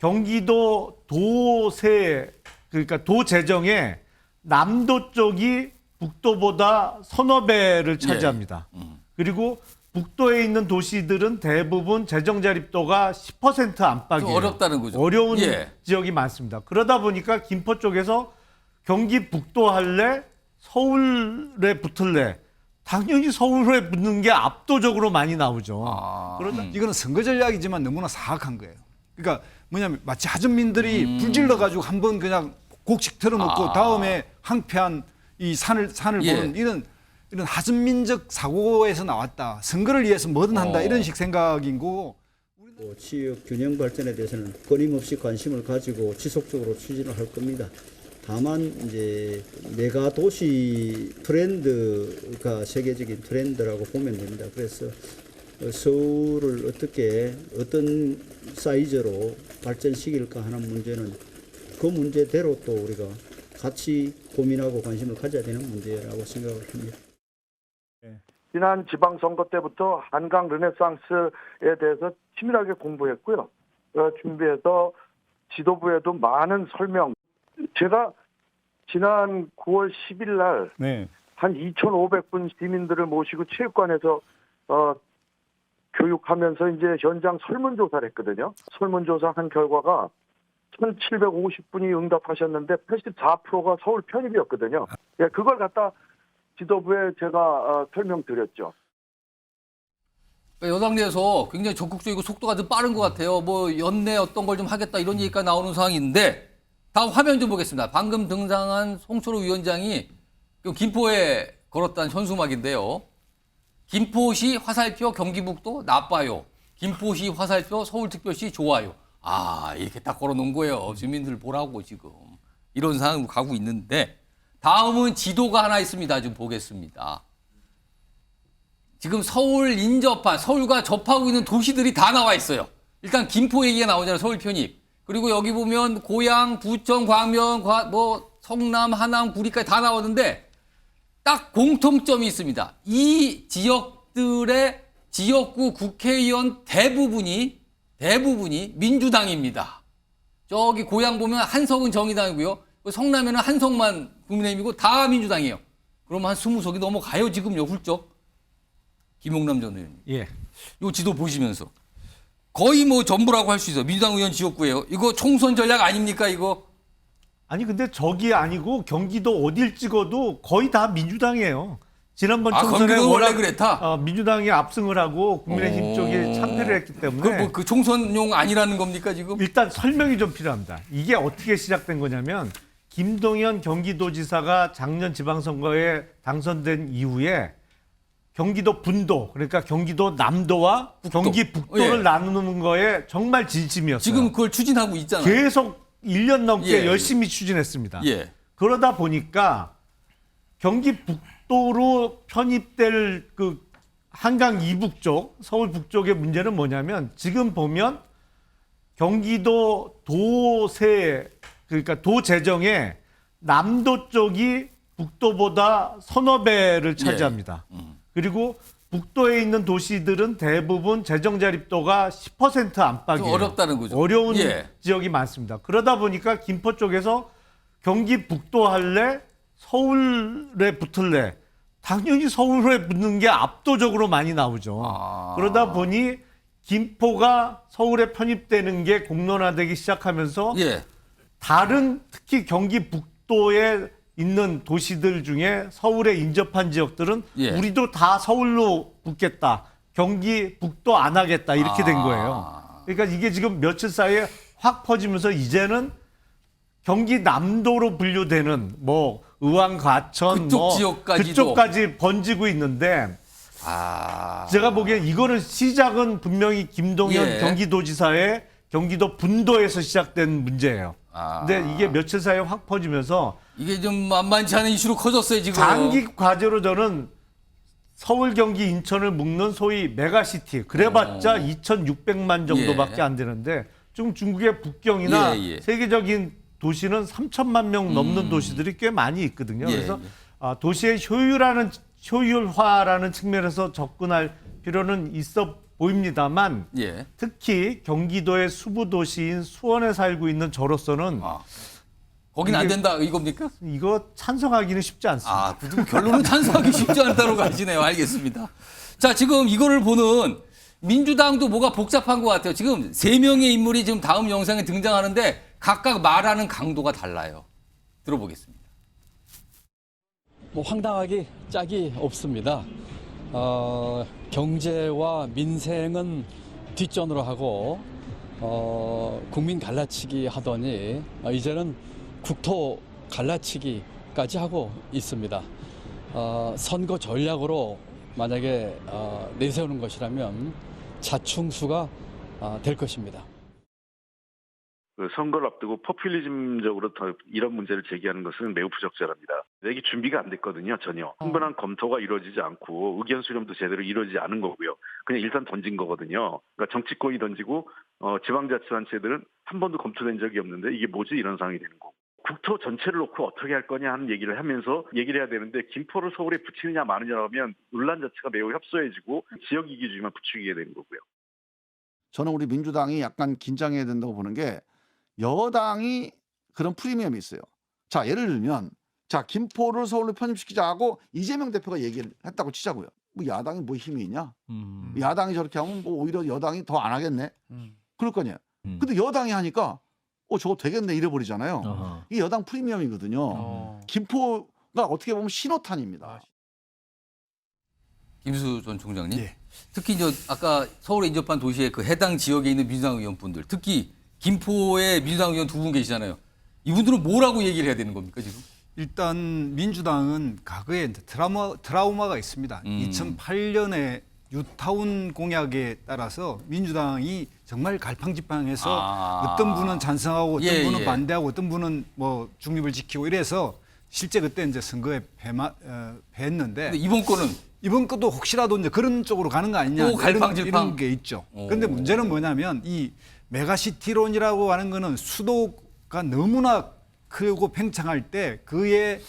경기도 도세 그러니까 도 재정에 남도 쪽이 북도보다 서너 배를 차지합니다. 그리고 북도에 있는 도시들은 대부분 재정 자립도가 10% 안팎이에요. 좀 어렵다는 거죠. 어려운 예. 지역이 많습니다. 그러다 보니까 김포 쪽에서 경기 북도 할래, 서울에 붙을래. 당연히 서울에 붙는 게 압도적으로 많이 나오죠. 그러다 이거는 선거 전략이지만 너무나 사악한 거예요. 그러니까 뭐냐면 마치 하전민들이 불질러 가지고 한번 그냥 곡식 틀어놓고 다음에 항폐한 이 산을 예. 보는 이런 하전민적 사고에서 나왔다. 선거를 위해서 뭐든 한다 이런 식 생각인 거고. 지역 균형 발전에 대해서는 끊임없이 관심을 가지고 지속적으로 추진을 할 겁니다. 다만 이제 메가 도시 트렌드가 세계적인 트렌드라고 보면 됩니다. 그래서 서울을 어떤 사이즈로 발전시킬까 하는 문제는 그 문제대로 또 우리가 같이 고민하고 관심을 가져야 되는 문제라고 생각을 합니다. 지난 지방선거 때부터 한강 르네상스에 대해서 치밀하게 공부했고요. 준비해서 지도부에도 많은 설명. 제가 지난 9월 10일 날 한 2,500분 시민들을 모시고 체육관에서 교육하면서 이제 현장 설문조사를 했거든요. 설문조사한 결과가 1,750분이 응답하셨는데 84%가 서울 편입이었거든요. 예, 그걸 갖다 지도부에 제가 설명드렸죠. 여당 내에서 굉장히 적극적이고 속도가 좀 빠른 것 같아요. 뭐 연내 어떤 걸 좀 하겠다 이런 얘기가 나오는 상황인데 다음 화면 좀 보겠습니다. 방금 등장한 송철호 위원장이 김포에 걸었다는 현수막인데요. 김포시 화살표 경기북도 나빠요. 김포시 화살표 서울특별시 좋아요. 아, 이렇게 딱 걸어놓은 거예요. 주민들 보라고 지금. 이런 상황으로 가고 있는데 다음은 지도가 하나 있습니다. 좀 보겠습니다. 지금 서울 인접한, 서울과 접하고 있는 도시들이 다 나와 있어요. 일단 김포 얘기가 나오잖아요. 서울 편입. 그리고 여기 보면 고양, 부천, 광명, 성남, 하남, 구리까지 다 나오는데 딱 공통점이 있습니다. 이 지역들의 지역구 국회의원 대부분이 민주당입니다. 저기 고양 보면 한석은 정의당이고요. 성남에는 한석만 국민의힘이고 다 민주당이에요. 그럼 한 20석이 넘어가요 지금요 훌쩍. 김용남 전 의원님. 예. 이 지도 보시면서 거의 뭐 전부라고 할 수 있어요. 민주당 의원 지역구예요. 이거 총선 전략 아닙니까 이거? 아니 근데 저기 아니고 경기도 어딜 찍어도 거의 다 민주당이에요. 지난번 총선에 경기도 원래 워낙 그랬다? 민주당이 압승을 하고 국민의힘 쪽이 참패를 했기 때문에 그 총선용 아니라는 겁니까 지금? 일단 설명이 좀 필요합니다. 이게 어떻게 시작된 거냐면 김동연 경기도지사가 작년 지방선거에 당선된 이후에 경기도 분도 그러니까 경기도 남도와 경기 북도를 나누는 거에 정말 진심이었어요. 지금 그걸 추진하고 있잖아요. 계속 1년 넘게 예. 열심히 추진했습니다. 예. 그러다 보니까 경기 북도로 편입될 그 한강 이북 쪽, 서울 북쪽의 문제는 뭐냐면 지금 보면 경기도 도세 그러니까 도 재정에 남도 쪽이 북도보다 서너 배를 차지합니다. 그리고 북도에 있는 도시들은 대부분 재정 자립도가 10% 안팎이에요. 좀 어렵다는 거죠. 어려운 예. 지역이 많습니다. 그러다 보니까 김포 쪽에서 경기 북도 할래, 서울에 붙을래. 당연히 서울에 붙는 게 압도적으로 많이 나오죠. 그러다 보니 김포가 서울에 편입되는 게 공론화되기 시작하면서 예. 다른 특히 경기 북도에 있는 도시들 중에 서울에 인접한 지역들은 예. 우리도 다 서울로 붙겠다. 경기 북도 안 하겠다. 이렇게 된 거예요. 그러니까 이게 지금 며칠 사이에 확 퍼지면서 이제는 경기 남도로 분류되는 뭐 의왕, 과천 그쪽 지역까지도. 그쪽까지 번지고 있는데 제가 보기엔 이거는 시작은 분명히 김동연 예. 경기도지사의 경기도 분도에서 시작된 문제예요. 근데 이게 며칠 사이에 확 퍼지면서 이게 좀 만만치 않은 이슈로 커졌어요 지금. 장기 과제로 저는 서울, 경기, 인천을 묶는 소위 메가시티 그래봤자 2,600만 정도밖에 안 되는데 지금 중국의 북경이나 세계적인 도시는 3천만 명 넘는 도시들이 꽤 많이 있거든요. 그래서 도시의 효율화라는 측면에서 접근할 필요는 있어 보입니다만 예. 특히 경기도의 수부 도시인 수원에 살고 있는 저로서는 거긴 안 된다 이겁니까? 이거 찬성하기는 쉽지 않습니다. 아, 그리고 결론은 찬성하기 쉽지 않다로 가시네요. 알겠습니다. 자, 지금 이거를 보는 민주당도 뭐가 복잡한 것 같아요. 지금 3명의 인물이 지금 다음 영상에 등장하는데 각각 말하는 강도가 달라요. 들어보겠습니다. 뭐 황당하기 짝이 없습니다. 경제와 민생은 뒷전으로 하고 국민 갈라치기 하더니 이제는 국토 갈라치기까지 하고 있습니다. 선거 전략으로 만약에 내세우는 것이라면 자충수가 될 것입니다. 그 선거를 앞두고 포퓰리즘적으로 더 이런 문제를 제기하는 것은 매우 부적절합니다. 이게 준비가 안 됐거든요, 전혀. 충분한 검토가 이루어지지 않고 의견 수렴도 제대로 이루어지지 않은 거고요. 그냥 일단 던진 거거든요. 그러니까 정치권이 던지고 지방자치단체들은 한 번도 검토된 적이 없는데 이게 뭐지 이런 상황이 되는 거고. 국토 전체를 놓고 어떻게 할 거냐 하는 얘기를 하면서 얘기를 해야 되는데 김포를 서울에 붙이느냐 마느냐로 하면 논란 자체가 매우 협소해지고 지역 이기주의만 부추기게 되는 거고요. 저는 우리 민주당이 약간 긴장해야 된다고 보는 게 여당이 그런 프리미엄이 있어요. 자, 예를 들면 자, 김포를 서울로 편입시키자 하고 이재명 대표가 얘기를 했다고 치자고요. 뭐 야당이 뭐 힘이 있냐? 야당이 저렇게 하면 뭐 오히려 여당이 더 안 하겠네. 그럴 거 아니에요. 근데 여당이 하니까 저거 되겠네 이래버리잖아요. 이게 여당 프리미엄이거든요. 김포가 어떻게 보면 신호탄입니다. 김수 전 총장님. 예. 특히 이제 아까 서울에 인접한 도시의 그 해당 지역에 있는 민주당 의원분들, 특히 김포에 민주당 의원 2분 계시잖아요. 이분들은 뭐라고 얘기를 해야 되는 겁니까 지금? 일단 민주당은 과거에 이제 트라우마가 있습니다. 2008년에 뉴타운 공약에 따라서 민주당이 정말 갈팡질팡해서 어떤 분은 찬성하고 어떤 예, 분은 예. 반대하고 어떤 분은 뭐 중립을 지키고 이래서 실제 그때 이제 선거에 패했는데 근데 이번 거는 이번 것도 혹시라도 이제 그런 쪽으로 가는 거 아니냐 또 갈팡질팡. 이런 게 있죠. 그런데 문제는 뭐냐면 이 메가시티론이라고 하는 거는 수도가 너무나 크고 팽창할 때 그에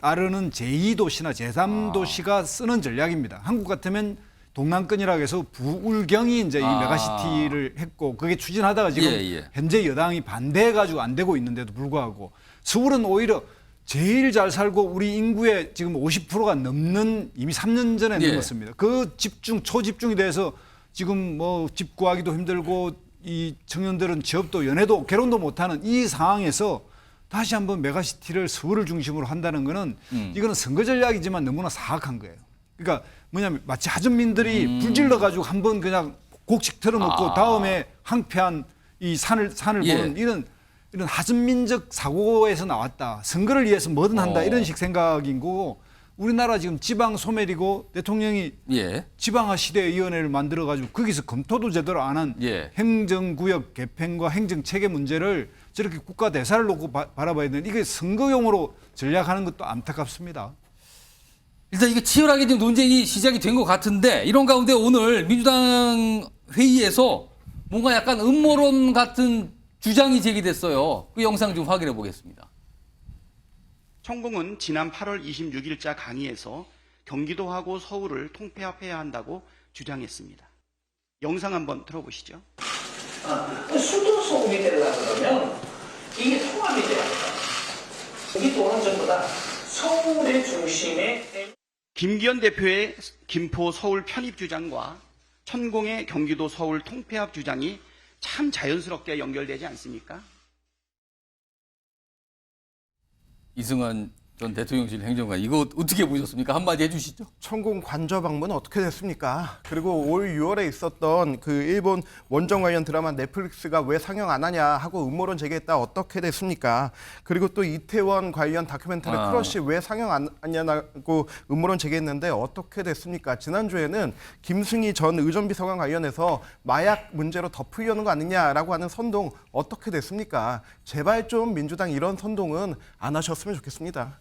따르는 제2도시나 제3도시가 쓰는 전략입니다. 한국 같으면 동남권이라고 해서 부울경이 이제 이 메가시티를 했고 그게 추진하다가 지금 현재 여당이 반대해가지고 안 되고 있는데도 불구하고 서울은 오히려 제일 잘 살고 우리 인구의 지금 50%가 넘는 이미 3년 전에 넘었습니다. 그 초집중이 돼서 지금 뭐 집 구하기도 힘들고 이 청년들은 취업도 연애도 결혼도 못하는 이 상황에서 다시 한번 메가시티를 서울을 중심으로 한다는 거는 이거는 선거 전략이지만 너무나 사악한 거예요. 그러니까 뭐냐면 마치 하전민들이 불질러 가지고 한번 그냥 곡식 틀어놓고 다음에 항폐한 이 산을 보는 이런 하전민적 사고에서 나왔다. 선거를 위해서 뭐든 한다 이런 식 생각인 거고 우리나라 지금 지방 소멸이고 대통령이 지방화 시대위원회를 만들어 가지고 거기서 검토도 제대로 안 한 행정구역 개편과 행정체계 문제를 저렇게 국가 대사를 놓고 바라봐야 되는데 이게 선거용으로 전략하는 것도 안타깝습니다. 일단 이게 치열하게 지금 논쟁이 시작이 된 것 같은데 이런 가운데 오늘 민주당 회의에서 뭔가 약간 음모론 같은 주장이 제기됐어요. 그 영상 좀 확인해 보겠습니다. 천공은 지난 8월 26일자 강의에서 경기도하고 서울을 통폐합해야 한다고 주장했습니다. 영상 한번 들어보시죠. 수도 소음이 되려고 그러면 이게 통합이 돼야 합니다. 경기도는 전부 다 서울의 중심에 김기현 대표의 김포 서울 편입 주장과 천공의 경기도 서울 통폐합 주장이 참 자연스럽게 연결되지 않습니까? 이승환 전 대통령실 행정관 이거 어떻게 보셨습니까? 한마디 해주시죠. 천공 관저 방문 어떻게 됐습니까? 그리고 올 6월에 있었던 그 일본 원정 관련 드라마 넷플릭스가 왜 상영 안 하냐 하고 음모론 제기했다 어떻게 됐습니까? 그리고 또 이태원 관련 다큐멘터리 크러쉬 왜 상영 안 하냐고 음모론 제기했는데 어떻게 됐습니까? 지난주에는 김승희 전 의전비서관 관련해서 마약 문제로 덮으려는 거 아니냐라고 하는 선동 어떻게 됐습니까? 제발 좀 민주당 이런 선동은 안 하셨으면 좋겠습니다.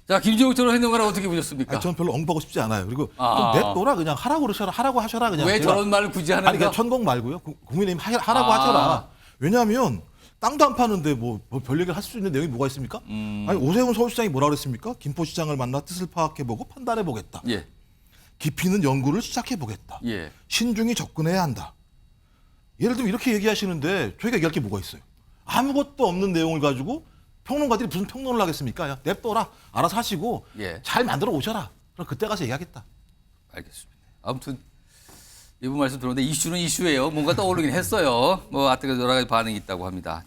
자, 김종욱 전 행정관은 어떻게 보셨습니까? 저는 별로 엉보고 싶지 않아요. 그리고 좀 냅둬라 그냥 하라고 하셔라 그냥. 왜 저런 말을 굳이 하는가? 아니 그냥 천공 말고요. 국민의힘 하라고 하셔라. 왜냐하면 땅도 안 파는데 뭐 별 얘기를 할 수 있는 내용이 뭐가 있습니까? 아니 오세훈 서울시장이 뭐라 그랬습니까? 김포시장을 만나 뜻을 파악해보고 판단해보겠다. 깊이 있는 연구를 시작해 보겠다. 예. 신중히 접근해야 한다. 예를 들면 이렇게 얘기하시는데 저희가 얘기할 게 뭐가 있어요? 아무것도 없는 내용을 가지고 평론가들이 무슨 평론을 하겠습니까? 야, 냅둬라. 알아서 하시고 예. 잘 만들어 오셔라. 그럼 그때 가서 얘기하겠다. 알겠습니다. 아무튼 이분 말씀 들었는데 이슈는 이슈예요. 뭔가 떠오르긴 했어요. 뭐 하여튼 여러 가지 반응이 있다고 합니다.